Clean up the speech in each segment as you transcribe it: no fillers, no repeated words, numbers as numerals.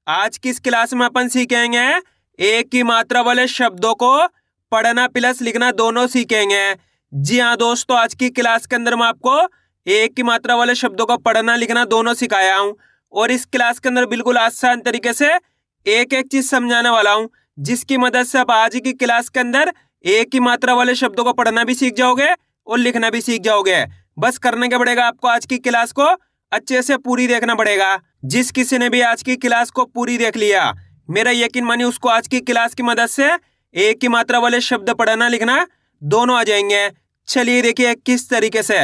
आज की इस क्लास में अपन सीखेंगे एक की मात्रा वाले शब्दों को पढ़ना प्लस लिखना दोनों सीखेंगे। जी हाँ दोस्तों, आज की क्लास के अंदर मैं आपको एक की मात्रा वाले शब्दों को पढ़ना लिखना दोनों सिखाया हूँ और इस क्लास के अंदर बिल्कुल आसान तरीके से एक एक चीज समझाने वाला हूँ, जिसकी मदद से आप आज की क्लास के अंदर एक की मात्रा वाले शब्दों को पढ़ना भी सीख जाओगे और लिखना भी सीख जाओगे। बस करने क्या पड़ेगा, आपको आज की क्लास को अच्छे से पूरी देखना पड़ेगा। जिस किसी ने भी आज की क्लास को पूरी देख लिया, मेरा यकीन मानिए उसको आज की क्लास की मदद से एक की मात्रा वाले शब्द पढ़ना लिखना दोनों आ जाएंगे। चलिए देखिए किस तरीके से।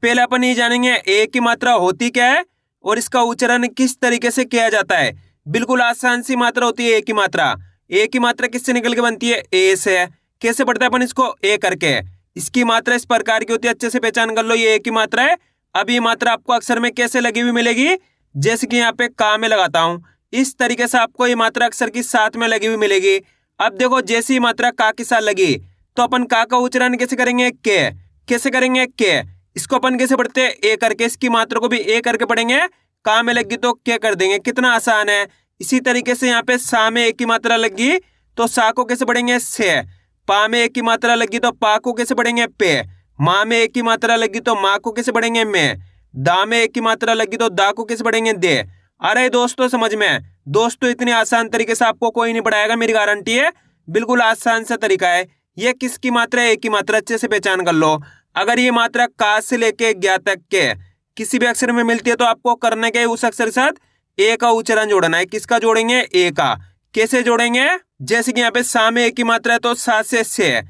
पहले अपन ये जानेंगे एक की मात्रा होती क्या है और इसका उच्चारण किस तरीके से किया जाता है। बिल्कुल आसान सी मात्रा होती है एक की मात्रा। एक की मात्रा किससे निकल के बनती है? ए से। कैसे पढ़ते हैं अपन इसको? ए करके। इसकी मात्रा इस प्रकार की होती है, अच्छे से पहचान कर लो, ये एक की मात्रा है। अब ये मात्रा आपको अक्षर में कैसे लगी हुई मिलेगी? जैसे कि यहाँ पे का में लगाता हूँ, इस तरीके से आपको ये मात्रा अक्षर की साथ में लगी हुई मिलेगी। अब देखो जैसी ही मात्रा का के साथ लगी तो अपन का उच्चारण कैसे करेंगे? के। कैसे करेंगे? के। इसको अपन कैसे पढ़ते हैं? ए करके। इसकी मात्रा को भी ए करके पढ़ेंगे। का में लगी तो क्या कर देंगे, कितना आसान है। इसी तरीके से यहाँ पे सा में एक की मात्रा लगी तो सा को कैसे पढ़ेंगे? से। पा में एक की मात्रा लगी तो पा को कैसे पढ़ेंगे? पे। माँ में एक की मात्रा लगी तो माँ को कैसे पढ़ेंगे? में। दा में एक की मात्रा लगी तो दा को कैसे पढ़ेंगे? दे। अरे दोस्तों समझ में? दोस्तों इतनी आसान तरीके से आपको कोई नहीं पढ़ाएगा, मेरी गारंटी है। बिल्कुल आसान सा तरीका है। ये किसकी मात्रा है? एक की मात्रा। अच्छे से पहचान कर लो। अगर ये मात्रा का से लेके ज्ञा तक के किसी भी अक्षर में मिलती है तो आपको करने के उस अक्षर के साथ ए का उच्चारण जोड़ना है। किसका जोड़ेंगे? ए का। कैसे जोड़ेंगे? जैसे कि यहाँ पे सा में एक की मात्रा है तो सा से।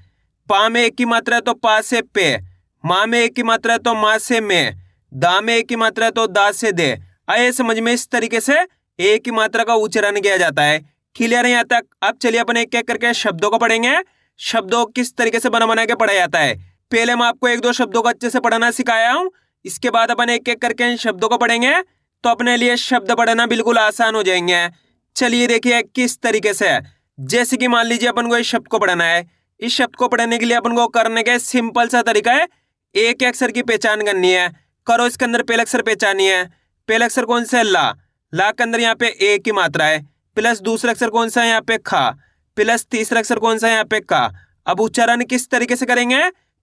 पा में एक की मात्रा है तो पा से पे। माँ में एक की मात्रा है तो माँ से में। दा में एक की मात्रा है तो दा से दे। आए समझ में? इस तरीके से एक की मात्रा का उच्चारण किया जाता है। क्लियर है यहाँ तक? अब चलिए अपन एक एक करके शब्दों को पढ़ेंगे। शब्दों किस तरीके से बना बना के पढ़ा जाता है। पहले मैं आपको एक दो शब्दों को अच्छे से पढ़ना सिखाया हूँ, इसके बाद अपन एक एक करके इन शब्दों को पढ़ेंगे तो अपने लिए शब्द पढ़ना बिल्कुल आसान हो जाएंगे। चलिए देखिए किस तरीके से। जैसे कि मान लीजिए अपन को इस शब्द को पढ़ना है। इस शब्द को पढ़ने के लिए अपन को करने का सिंपल सा तरीका है, एक अक्षर की पहचान करनी है। करो, इसके अंदर पहला अक्षर पहचानी है। पहला अक्षर कौन सा है? ला। ला के अंदर यहाँ पे ए की मात्रा है। प्लस दूसरा अक्षर कौन सा है? यहाँ पे खा। प्लस तीसरा अक्षर कौन सा है? यहाँ पे का। अब उच्चारण किस तरीके से करेंगे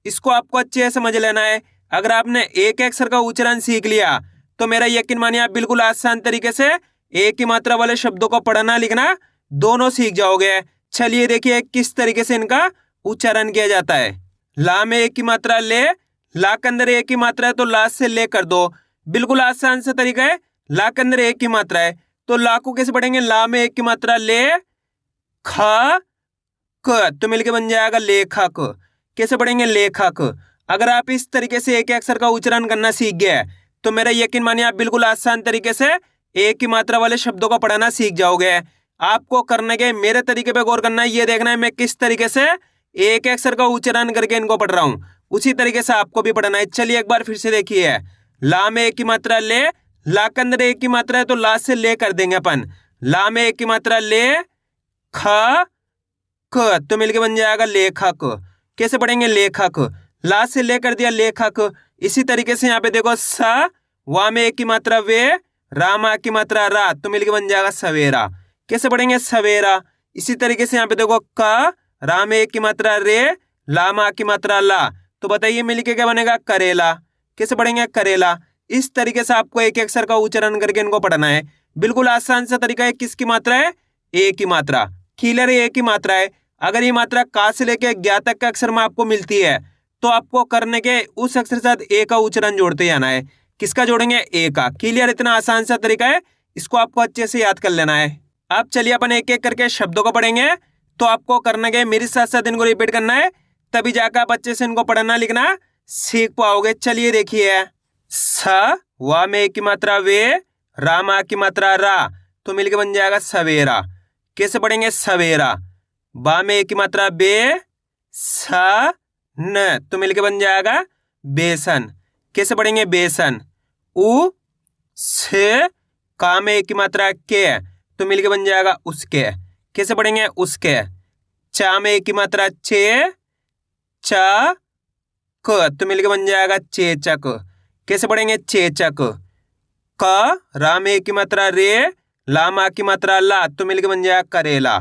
इसको आपको अच्छे से समझ लेना है। अगर आपने एक अक्षर का उच्चारण सीख लिया तो मेरा यकीन मानिए आप बिल्कुल आसान तरीके से एक की मात्रा वाले शब्दों को पढ़ना लिखना दोनों सीख जाओगे। चलिए देखिए किस तरीके से इनका उच्चारण किया जाता है। ला में एक की मात्रा ले। ला के अंदर एक की मात्रा है तो ला से ले कर दो। बिल्कुल आसान सा तरीका है। ला के अंदर एक की मात्रा है तो ला को कैसे पढ़ेंगे? ला में एक की मात्रा ले खा क तो मिलके बन जाएगा लेखक। कैसे पढ़ेंगे? लेखक। अगर आप इस तरीके से एक अक्षर का उच्चारण करना सीख गए तो मेरा यकीन मानिए आप बिल्कुल आसान तरीके से एक की मात्रा वाले शब्दों को पढ़ना सीख जाओगे। आपको करने के मेरे तरीके पे गौर करना है, ये देखना है मैं किस तरीके से एक अक्षर का उच्चारण करके इनको पढ़ रहा हूँ, उसी तरीके से आपको भी पढ़ना है। चलिए एक बार फिर से देखिए। ला में एक की मात्रा ले। ला के अंदर एक की मात्रा है तो ला से ले कर देंगे अपन। ला में एक की मात्रा ले खा क तो मिलके बन जाएगा लेखक। कैसे पढ़ेंगे? लेखक। ला से ले कर दिया लेखक। इसी तरीके से यहाँ पे देखो सा। वा में एक की मात्रा वे। रा में की मात्रा रा तो मिलके बन जाएगा सवेरा। कैसे पढ़ेंगे? सवेरा। इसी तरीके से यहाँ पे देखो का। रा में एक की मात्रा रे। ला में की मात्रा ला तो बताइए मिलके क्या बनेगा? करेला। कैसे पढ़ेंगे? करेला। इस तरीके से आपको एक अक्षर का उच्चारण करके इनको पढ़ना है। बिल्कुल आसान सा तरीका है। किसकी मात्रा है? ए की मात्रा। क्लियर है? ए की मात्रा है। अगर ये मात्रा का से लेके ज्ञा तक के अक्षर में आपको मिलती है तो आपको करने के उस अक्षर के साथ ए का उच्चारण जोड़ते जाना है। किसका जोड़ेंगे? ए का। क्लियर? इतना आसान सा तरीका है, इसको आपको अच्छे से याद कर लेना है। अब चलिए अपन एक एक करके शब्दों को पढ़ेंगे तो आपको करने के मेरे साथ साथ इनको रिपीट करना है, तभी जाकर आप अच्छे से इनको पढ़ना लिखना सीख पाओगे। चलिए देखिए। स वा में एक की मात्रा वे। रा में की मात्रा रा तो मिलके बन जाएगा सवेरा। कैसे पढ़ेंगे? सवेरा। बा में एक की मात्रा बे। सा न तो मिलके बन जाएगा बेसन। कैसे पढ़ेंगे? बेसन। उ से का में एक की मात्रा के तो मिलके बन जाएगा उसके। कैसे पढ़ेंगे? उसके। चा में एक की मात्रा चे। चा क तो मिलके बन जाएगा चेचक। कैसे पढ़ेंगे? चेचक। क रा में एक की मात्रा रे। लामा की मात्रा ला तो मिलके बन जाएगा करेला।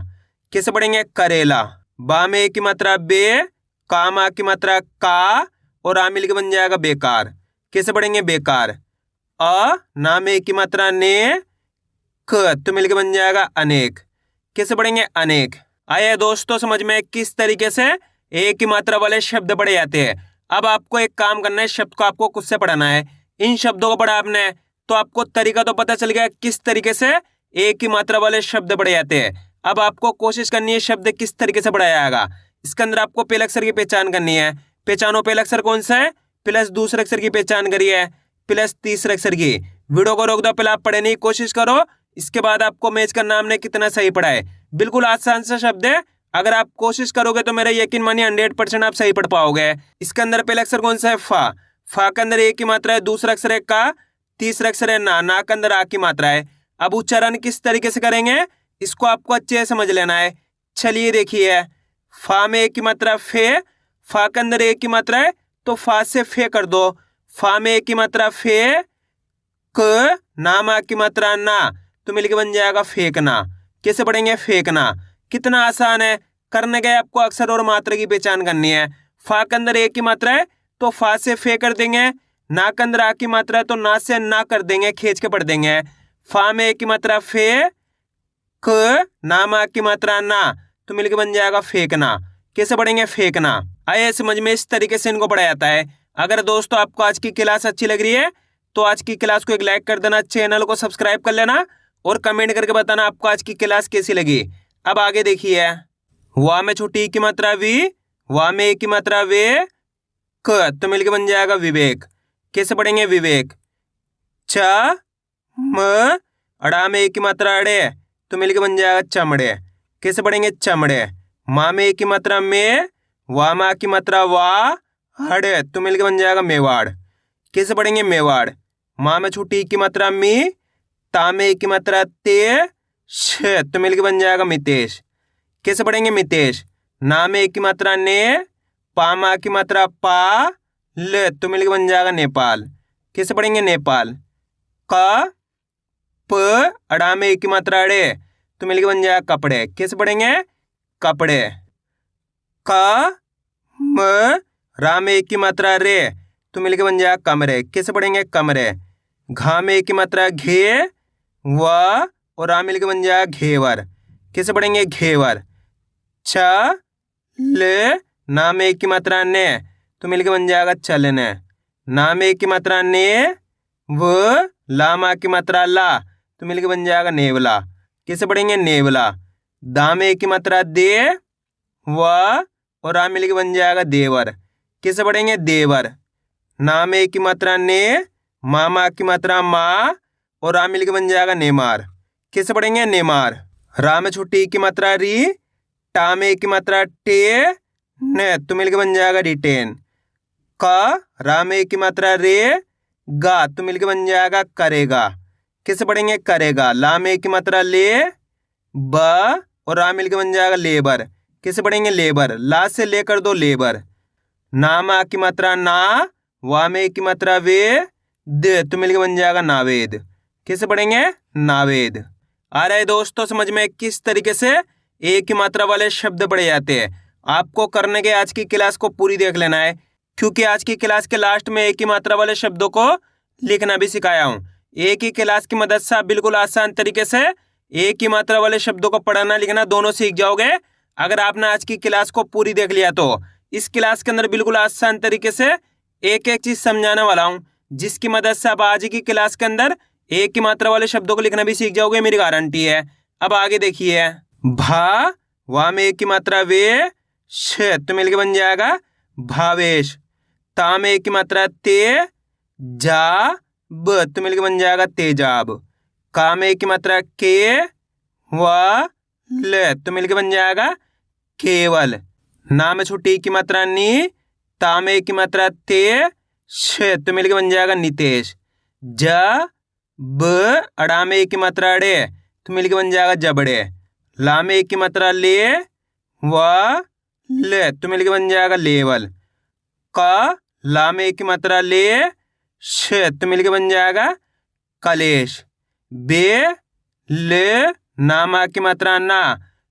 कैसे पढ़ेंगे? करेला। बा में की मात्रा बे, कामा की मात्रा का और आ मिलके बन जाएगा बेकार। कैसे पढ़ेंगे? बेकार। ना में की मात्रा ने, क तो मिलके बन जाएगा अनेक। कैसे पढ़ेंगे? अनेक। आइए दोस्तों समझ में किस तरीके से एक ही मात्रा वाले शब्द पढ़े जाते हैं। अब आपको एक काम करना है, शब्द को आपको खुद से पढ़ाना है। इन शब्दों को पढ़ा आपने तो आपको तरीका तो पता चल गया किस तरीके से एक ही मात्रा वाले शब्द पढ़े जाते हैं। अब आपको कोशिश करनी है शब्द किस तरीके से पढ़ाया जाएगा। इसके अंदर आपको पहले अक्षर की पहचान करनी है। पहचानो पहला अक्षर कौन सा है, प्लस दूसरे अक्षर की पहचान करिए, प्लस तीसरे अक्षर की। वीडियो को रोक दो, पहले आप पढ़ने की कोशिश करो, इसके बाद आपको मैच करना हमने कितना सही पढ़ा है। बिल्कुल आसान सा शब्द है, अगर आप कोशिश करोगे तो मेरा यकीन मानिए 100% आप सही पढ़ पाओगे। इसके अंदर पहला अक्षर कौन सा है? फा। फा के अंदर एक की मात्रा है, दूसरा अक्षर है का, तीसरा अक्षर है ना, ना के अंदर आ की मात्रा है। अब उच्चारण किस तरीके से करेंगे इसको आपको अच्छे से समझ लेना है। चलिए देखिए, फा में एक की मात्रा फे, फा के अंदर एक की मात्रा है तो फा से फे कर दो। फा में एक की मात्रा फे, क, नामा की मात्रा ना तो मिलके बन जाएगा फेंकना। कैसे पढ़ेंगे? फेंकना। कितना आसान है, करने गए आपको अक्षर और मात्रा की पहचान करनी है। फा के अंदर एक की मात्रा है तो फा से फे कर देंगे, ना के अंदर आ की मात्रा है तो ना से ना कर देंगे, खींच के पढ़ देंगे। फा में एक की मात्रा फे, क, नामा की मात्रा ना तो मिलके बन जाएगा फेंकना। कैसे पढ़ेंगे? फेंकना। आइए समझ में इस तरीके से इनको पढ़ा जाता है। अगर दोस्तों आपको आज की क्लास अच्छी लग रही है तो आज की क्लास को एक लाइक कर देना, चैनल को सब्सक्राइब कर लेना और कमेंट करके बताना आपको आज की क्लास कैसी लगी। अब आगे देखिए, वा में छोटी की मात्रा वी, वा में एक की मात्रा वे, क तो मिलके बन जाएगा विवेक। कैसे पढ़ेंगे? विवेक। च, म, अड़ा में एक की मात्रा अड़े तो मिलके बन जाएगा चमड़े। कैसे पढ़ेंगे? चमड़े। माँ में एक की मात्रा में, वा माँ की मात्रा वा, हड़े तो मिलके बन जाएगा मेवाड़। कैसे पढ़ेंगे? मेवाड़। माँ में छोटी की मात्रा मी, ता में एक की मात्रा ते, श तो मिलके बन जाएगा मितेश। कैसे पढ़ेंगे? मितेश। ना में एक की मात्रा ने, पा माँ की मात्रा पा, ल तो मिलके बन जाएगा नेपाल। कैसे पढ़ेंगे? नेपाल। क, प, अड़ा में एक की मात्रा अड़े तो मिलके बन जाएगा कपड़े। कैसे पढ़ेंगे? कपड़े। क, म, रा में एक की मात्रा रे तो मिलके बन जाएगा कमरे। कैसे पढ़ेंगे? कमरे। घा में एक की मात्रा घे, व और आ मिलके बन जाएगा घेवर। कैसे पढ़ेंगे? घेवर। छ, ल, ना में एक की मात्रा ने तो मिलके बन जाएगा चलने। ना में एक की मात्रा ने, व, ला मा की मात्रा ला तो मिलके बन जाएगा नेवला। कैसे पढ़ेंगे? नेवला। दा में एक की मात्रा दे, व और आ मिलके बन जाएगा देवर। कैसे पढ़ेंगे? देवर। ना में एक की मात्रा ने, मामा की मात्रा माँ और आ मिलके बन जाएगा नेमार। कैसे पढ़ेंगे? नेमार। रा में छोटी की मात्रा री, टा में की मात्रा टे, ने तो मिलके बन जाएगा रिटेन। क, रा में की मात्रा रे, गा तो मिलके बन जाएगा करेगा। कैसे पढ़ेंगे? करेगा। ला में की मात्रा ले, ब और रा मिलके बन जाएगा लेबर। कैसे पढ़ेंगे? लेबर। ला से लेकर दो लेबर। ना मा की मात्रा ना, वा में की मात्रा वे, द तो मिलके बन जाएगा नावेद। कैसे पढ़ेंगे? नावेद। आ रहा है दोस्तों समझ में किस तरीके से एक ही मात्रा वाले शब्द पढ़े जाते हैं। आपको करने के आज की क्लास को पूरी देख लेना है, क्योंकि आज की क्लास के लास्ट में एक ही मात्रा वाले शब्दों को लिखना भी सिखाया हूँ। एक ही क्लास की मदद से आप बिल्कुल आसान तरीके से एक ही मात्रा वाले शब्दों को पढ़ना लिखना दोनों सीख जाओगे। अगर आपने आज की क्लास को पूरी देख लिया तो इस क्लास के अंदर बिल्कुल आसान तरीके से एक एक चीज समझाने वाला हूँ, जिसकी मदद से आप आज की क्लास के अंदर एक ही मात्रा वाले शब्दों को लिखना भी सीख जाओगे, मेरी गारंटी है। अब आगे देखिए, भा, वा में एक की मात्रा वे, श तो मिलके बन जाएगा भावेश। ता में एक की मात्रा ते, जा, ब तो मिलके बन जाएगा तेजाब। का में एक की मात्रा के, व, ल तो मिलके बन जाएगा केवल। ना में छोटी की मात्रा नी, ता में एक की मात्रा ते, श तो मिलके बन जाएगा नितेश। ज, ब, अड़ा में एक की मात्रा अड़े तो मिलके बन जाएगा जबड़े। ला में एक की मात्रा ले, व, ल तो मिलके बन जाएगा लेवल। क, ला में एक की मात्रा ले, श तो मिलके बन जाएगा कलेश। बे, ले, नामा की मात्रा ना,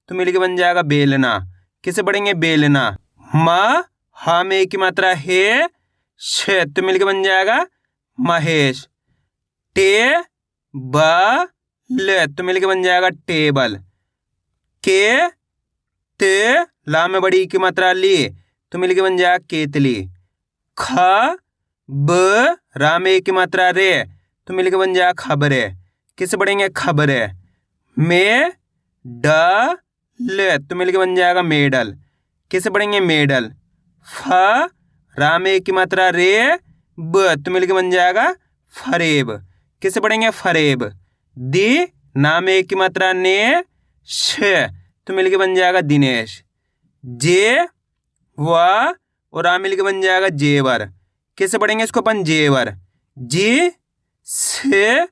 तो मिलके बन जाएगा बेलना। किसे पढ़ेंगे? बेलना। म, हा में की मात्रा है, छ, तो मिलके बन जाएगा महेश। टे, ब, ले, तो मिलके बन जाएगा टेबल। के, ते, ला में बड़ी की मात्रा ली, तो मिलके बन जाएगा केतली। ख, ब, रा में की मात्रा रे, तो मिलके बन जाएगा खबरे। किसे पढ़ेंगे? खबरे। में, ड, ले, तो मिलके बन जाएगा मेडल। किसे पढ़ेंगे? मेडल। फ, रा में की मात्रा रे, ब, तो मिलके बन जाएगा फरेब। किसे पढ़ेंगे? फरेब। दी, ना में की मात्रा ने, श, तो मिलके बन जाएगा दिनेश। जे, व, और आ मिलके बन जाएगा जेवर। कैसे पढ़ेंगे इसको अपन? जेवर। जी, से,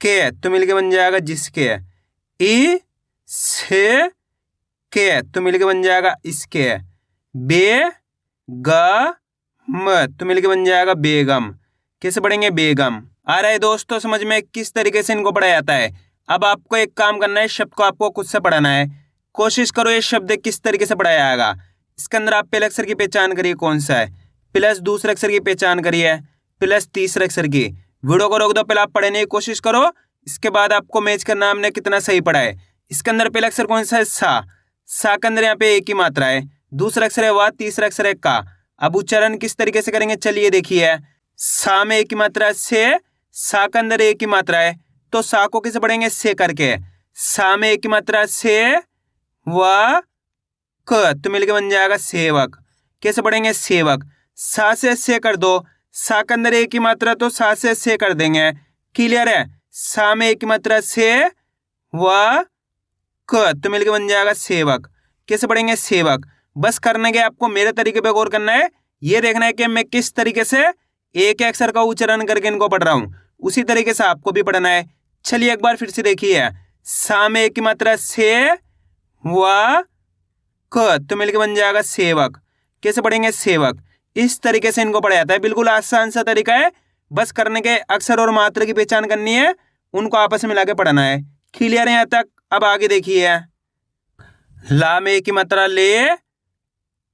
के, तो मिलके बन जाएगा जिसके। ई, से, के, तो मिलके बन जाएगा इसके। बे, ग, म, तो मिलके बन जाएगा बेगम। कैसे पढ़ेंगे? बेगम। आ रहा है दोस्तों समझ में किस तरीके से इनको पढ़ा जाता है? अब आपको एक काम करना है, शब्द को आपको खुद से पढ़ाना है। कोशिश करो ये शब्द किस तरीके से पढ़ाया जाएगा। इसके अंदर आप पहले अक्षर की पहचान करिए कौन सा है, प्लस दूसरे अक्षर की पहचान करिए, प्लस तीसरे अक्षर की। वीडियो को रोक दो, पहले आप पढ़ने की कोशिश करो, इसके बाद आपको मैच करना हमने कितना सही पढ़ा है। इसके अंदर पहला अक्षर कौन सा है? सा के अंदर यहाँ पे एक ही मात्रा है, दूसरा अक्षर है वा, तीसरा अक्षर है का। अब उच्चारण किस तरीके से करेंगे चलिए देखिए। सा में एक ही मात्रा से, सा के अंदर एक ही मात्रा है, तो सा को कैसे पढ़ेंगे? से करके। सा में एक ही मात्रा से, व, क, तो मिलके बन जाएगा सेवक। कैसे पढ़ेंगे? सेवक। सा से कर दो, सा के अंदर एक ही मात्रा, तो सा से कर देंगे। क्लियर है? सा में एक ही मात्रा से, व, क, तो मिलके बन जाएगा सेवक। कैसे पढ़ेंगे? सेवक। बस करने के आपको मेरे तरीके पे गौर करना है, ये देखना है कि मैं किस तरीके से एक अक्षर का उच्चारण करके इनको पढ़ रहा हूं, उसी तरीके से आपको भी पढ़ना है। चलिए एक बार फिर से देखिए। सा में एक ही मात्रा से, व, क, तो मिलके बन जाएगा सेवक। कैसे पढ़ेंगे? सेवक। इस तरीके से इनको पढ़ा जाता है, बिल्कुल आसान सा तरीका है। बस करने के अक्षर और मात्रा की पहचान करनी है, उनको आपस में मिला के पढ़ना है। क्लियर है यहाँ तक? अब आगे देखिए। ला में एक ही मात्रा ले,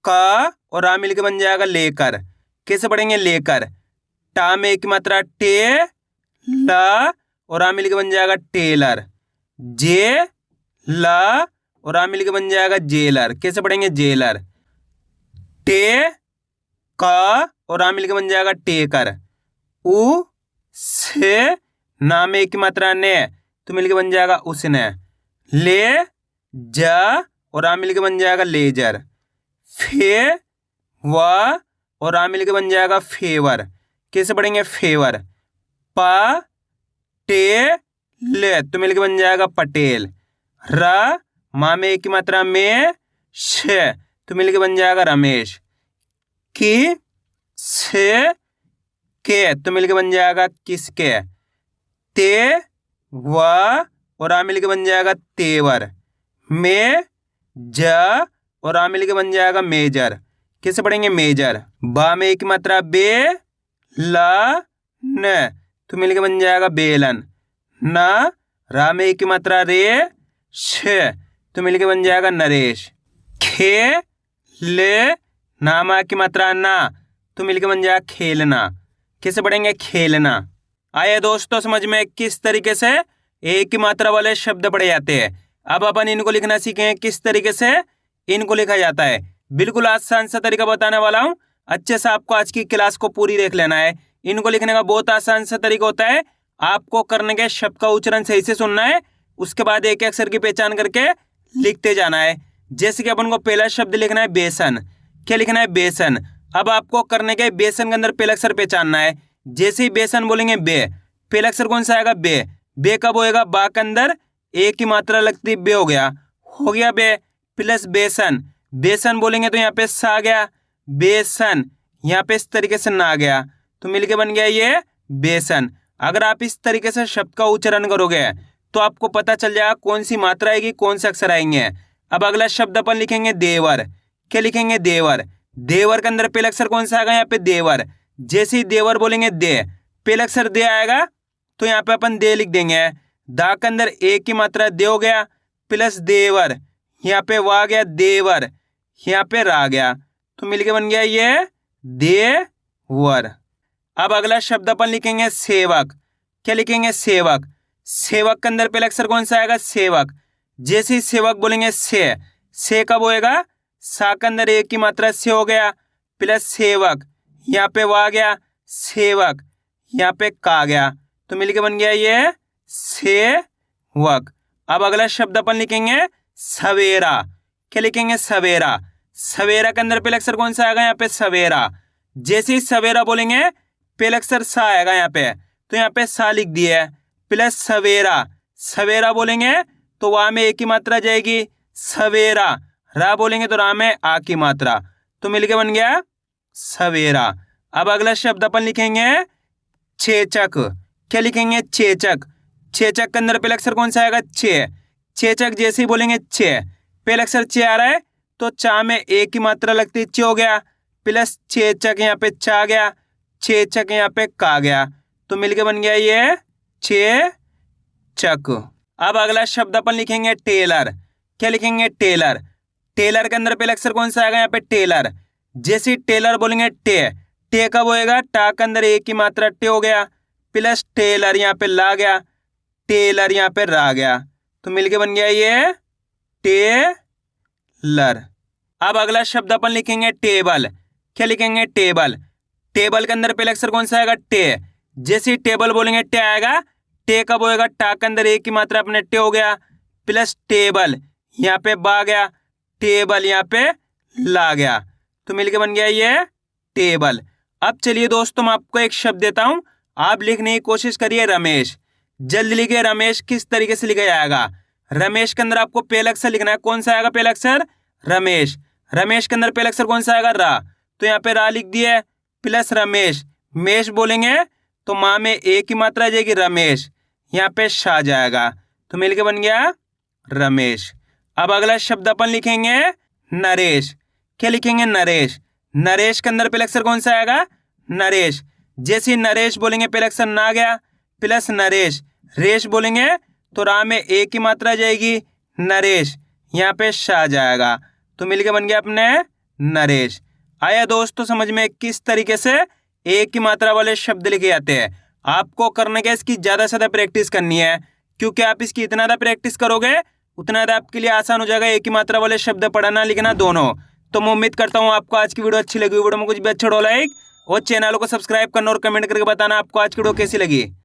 का, और आ मिलके बन जाएगा लेकर। कैसे पढ़ेंगे? लेकर। टा में एक ही मात्रा टे, ला, और आ मिलके बन जाएगा टेलर। जे, ला, और आ मिलके बन जाएगा जेलर। कैसे पढ़ेंगे? जेलर। टे, का, और आ मिलके बन जाएगा टेकर। उ, से, ना में एक मात्रा ने, तो मिलके बन जाएगा उसने। ले, जा, और आ मिलके बन जाएगा लेजर। फे, व, और आ मिलके बन जाएगा फेवर। कैसे पढ़ेंगे? फेवर। पा, टे, ले, तो मिलके बन जाएगा पटेल। र, मा में एक मात्रा में, श, तो मिलके बन जाएगा रमेश। की, से, के, तो मिलके बन जाएगा किसके। ते, व, और आ मिलके बन जाएगा तेवर। में, ज, और आ मिलके बन जाएगा मेजर। कैसे पढ़ेंगे? मेजर। बा में एक मात्रा बे, ला, न, तो मिलके बन जाएगा बेलन। न, रा में एक मात्रा रे, श, तो मिलके बन जाएगा नरेश। खे, ले, नामा की मात्रा ना, तो मिलके बन जाएगा खेलना। कैसे पढ़ेंगे? खेलना। आइए दोस्तों समझ में किस तरीके से एक ही मात्रा वाले शब्द पढ़े जाते हैं। अब अपन इनको लिखना सीखें किस तरीके से इनको लिखा जाता है। बिल्कुल आसान सा तरीका बताने वाला हूँ, अच्छे से आपको आज की क्लास को पूरी देख लेना है। इनको लिखने का बहुत आसान सा तरीका होता है, आपको करने के शब्द का उच्चारण सही से सुनना है, उसके बाद एक अक्षर की पहचान करके लिखते जाना है। जैसे कि अपन को पहला शब्द लिखना है बेसन। क्या लिखना है? बेसन। अब आपको करने के बेसन के अंदर पहला अक्षर पहचानना है। जैसे ही बेसन बोलेंगे बे, पहला अक्षर कौन सा आएगा? बे। बे कब होएगा? बा के अंदर एक ही मात्रा लगती, बे हो गया बे प्लस बेसन। बेसन बोलेंगे तो यहाँ पे सा आ गया, बेसन। यहाँ पे इस तरीके से ना आ गया, तो मिलके बन गया ये बेसन। अगर आप इस तरीके से शब्द का उच्चारण करोगे तो आपको पता चल जाएगा कौन सी मात्रा आएगी, कौन से अक्षर आएंगे। अब अगला शब्द अपन लिखेंगे देवर। क्या लिखेंगे? देवर। देवर के अंदर पहला अक्षर कौन सा आएगा? यहाँ पे देवर। जैसे ही देवर बोलेंगे दे, पहला अक्षर दे आएगा तो यहाँ पे अपन दे लिख देंगे। दा के अंदर ए की मात्रा दे हो गया प्लस देवर, यहाँ पे वा गया देवर, यहाँ पे रा गया, तो मिलके बन गया ये देवर। अब अगला शब्द अपन लिखेंगे सेवक। क्या लिखेंगे? सेवक। सेवक के अंदर पहला अक्षर कौन सा आएगा? सेवक। जैसे ही सेवक बोलेंगे से कब होएगा? सा के अंदर एक की मात्रा से हो गया प्लस सेवक, यहाँ पे वा गया सेवक, यहाँ पे का गया, तो मिलके बन गया ये सेवक। अब अगला शब्द अपन लिखेंगे सवेरा। क्या लिखेंगे? सवेरा। सवेरा के अंदर पहला अक्षर कौन सा आएगा? यहाँ पे सवेरा। जैसे ही सवेरा बोलेंगे पहला अक्षर सा आएगा यहाँ पे, तो यहाँ पे सा लिख दिया प्लस सवेरा। सवेरा बोलेंगे तो वहां में एक की मात्रा जाएगी सवेरा, रा बोलेंगे तो रा में आ की मात्रा, तो मिलके बन गया सवेरा। अब अगला शब्द अपन लिखेंगे चेचक। क्या लिखेंगे? चेचक। चेचक के अंदर पहला अक्षर कौन सा आएगा? चे। चेचक जैसे ही बोलेंगे चे, पहला अक्षर चे आ रहा है तो चा में एक की मात्रा लगती चे हो गया प्लस चेचक, यहाँ पे चा गया, चेचक यहाँ पे का गया, तो मिलके बन गया ये चेचक। अब अगला शब्द अपन लिखेंगे टेलर। क्या लिखेंगे? टेलर। टेलर के अंदर पहला अक्षर कौन सा आएगा? यहाँ पे टेलर। जैसे टेलर बोलेंगे टे कब होएगा? टा के अंदर एक की मात्रा टे हो गया प्लस टेलर, यहाँ पे ला गया, टेलर यहाँ पे रा गया, तो मिलके बन गया ये टेलर। अब अगला शब्द अपन लिखेंगे टेबल। क्या लिखेंगे? टेबल। टेबल के अंदर पहला अक्षर कौन सा आएगा? टे। जैसे टेबल बोलेंगे टे आएगा, टे कब होएगा? टा के अंदर एक की मात्रा अपने टे हो गया प्लस टेबल, यहाँ पे बा गया, टेबल यहाँ पे ला गया, तो मिलके बन गया ये टेबल। अब चलिए दोस्तों मैं आपको एक शब्द देता हूं, आप लिखने की कोशिश करिए रमेश। जल्द लिखिए रमेश किस तरीके से लिखा जाएगा। रमेश के अंदर आपको पहला अक्षर लिखना है, कौन सा आएगा पहला अक्षर? रमेश। रमेश के अंदर पहला अक्षर कौन सा आएगा? रा, तो यहाँ पे रा लिख दिया प्लस रमेश। मेष बोलेंगे तो माँ में एक की मात्रा आ जाएगी रमेश, यहाँ पे शा जाएगा, तो मिलके बन गया रमेश। अब अगला शब्द अपन लिखेंगे नरेश। क्या लिखेंगे? नरेश। नरेश के अंदर पहला अक्षर कौन सा आएगा? नरेश। जैसे नरेश बोलेंगे पहला अक्षर ना गया प्लस नरेश, रेश बोलेंगे तो रा में एक की मात्रा आ जाएगी नरेश, यहाँ पे शा जाएगा, तो मिलके बन गया अपने नरेश। आया दोस्तों समझ में किस तरीके से एक की मात्रा वाले शब्द लिखे जाते हैं। आपको करने का इसकी ज़्यादा से ज़्यादा प्रैक्टिस करनी है, क्योंकि आप इसकी इतना ज़्यादा प्रैक्टिस करोगे उतना ज़्यादा आपके लिए आसान हो जाएगा एक ही मात्रा वाले शब्द पढ़ना लिखना दोनों। तो मैं उम्मीद करता हूँ आपको आज की वीडियो अच्छी लगी। वीडियो में कुछ भी अच्छा हो लाइक और चैनल को सब्सक्राइब करना और कमेंट करके बताना आपको आज की वीडियो कैसी लगी।